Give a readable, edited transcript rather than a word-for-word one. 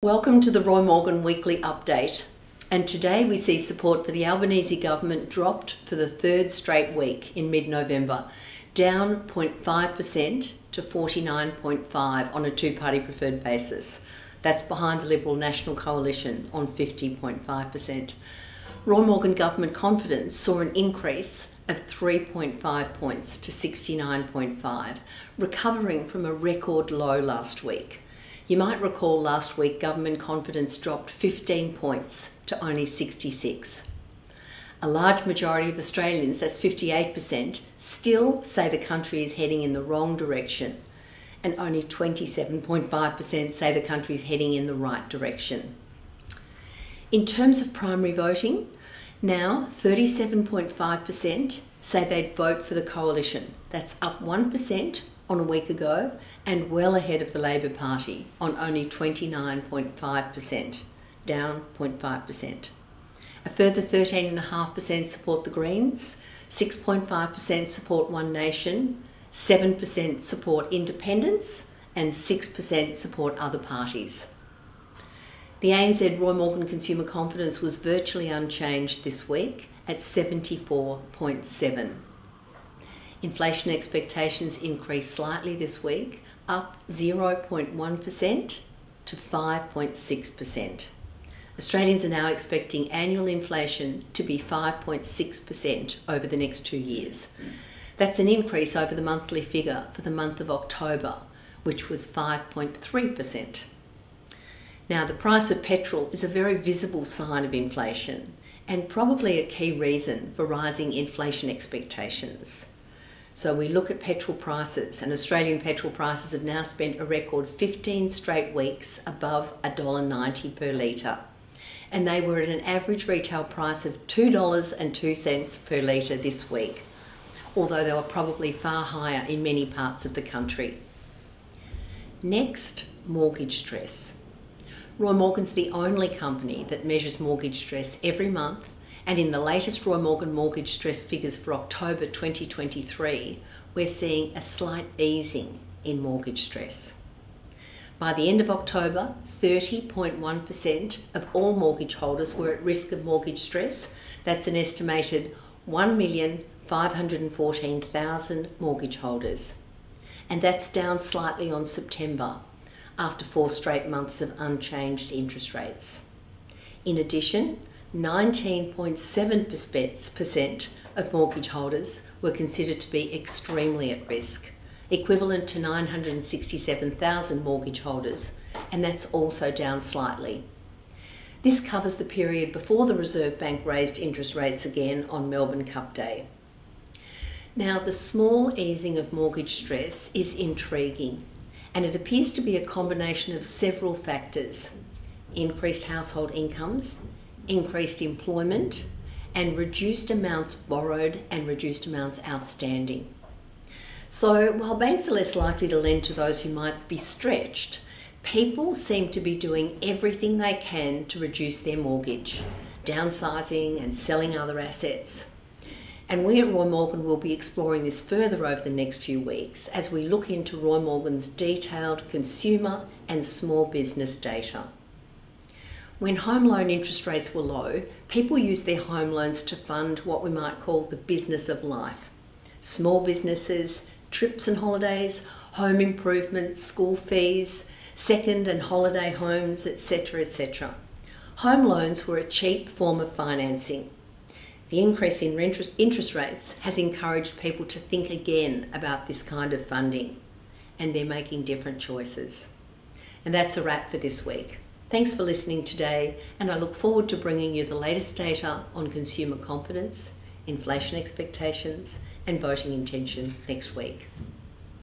Welcome to the Roy Morgan Weekly Update, and today we see support for the Albanese government dropped for the third straight week in mid-November, down 0.5% to 49.5 on a two-party preferred basis. That's behind the Liberal National Coalition on 50.5%. Roy Morgan government confidence saw an increase of 3.5 points to 69.5, recovering from a record low last week. You might recall last week government confidence dropped 15 points to only 66. A large majority of Australians, that's 58%, still say the country is heading in the wrong direction, and only 27.5% say the country is heading in the right direction. In terms of primary voting, now 37.5% say they'd vote for the coalition. That's up 1% on a week ago and well ahead of the Labor Party on only 29.5%, down 0.5%. A further 13.5% support the Greens, 6.5% support One Nation, 7% support independents and 6% support other parties. The ANZ Roy Morgan consumer confidence was virtually unchanged this week at 74.7. Inflation expectations increased slightly this week, up 0.1% to 5.6%. Australians are now expecting annual inflation to be 5.6% over the next 2 years. That's an increase over the monthly figure for the month of October, which was 5.3%. Now, the price of petrol is a very visible sign of inflation and probably a key reason for rising inflation expectations. So we look at petrol prices, and Australian petrol prices have now spent a record 15 straight weeks above $1.90 per litre. And they were at an average retail price of $2.02 per litre this week, although they were probably far higher in many parts of the country. Next, mortgage stress. Roy Morgan's the only company that measures mortgage stress every month, and in the latest Roy Morgan mortgage stress figures for October 2023, we're seeing a slight easing in mortgage stress. By the end of October, 30.1% of all mortgage holders were at risk of mortgage stress. That's an estimated 1,514,000 mortgage holders. And that's down slightly on September, after 4 straight months of unchanged interest rates. In addition, 19.7% of mortgage holders were considered to be extremely at risk, equivalent to 967,000 mortgage holders, and that's also down slightly. This covers the period before the Reserve Bank raised interest rates again on Melbourne Cup Day. Now, the small easing of mortgage stress is intriguing, and it appears to be a combination of several factors: increased household incomes, increased employment, and reduced amounts borrowed and reduced amounts outstanding. So while banks are less likely to lend to those who might be stretched, people seem to be doing everything they can to reduce their mortgage, downsizing and selling other assets. And we at Roy Morgan will be exploring this further over the next few weeks as we look into Roy Morgan's detailed consumer and small business data. When home loan interest rates were low, people used their home loans to fund what we might call the business of life. Small businesses, trips and holidays, home improvements, school fees, second and holiday homes, etc., etc. Home loans were a cheap form of financing. The increase in interest rates has encouraged people to think again about this kind of funding, and they're making different choices. And that's a wrap for this week. Thanks for listening today, and I look forward to bringing you the latest data on consumer confidence, inflation expectations, and voting intention next week.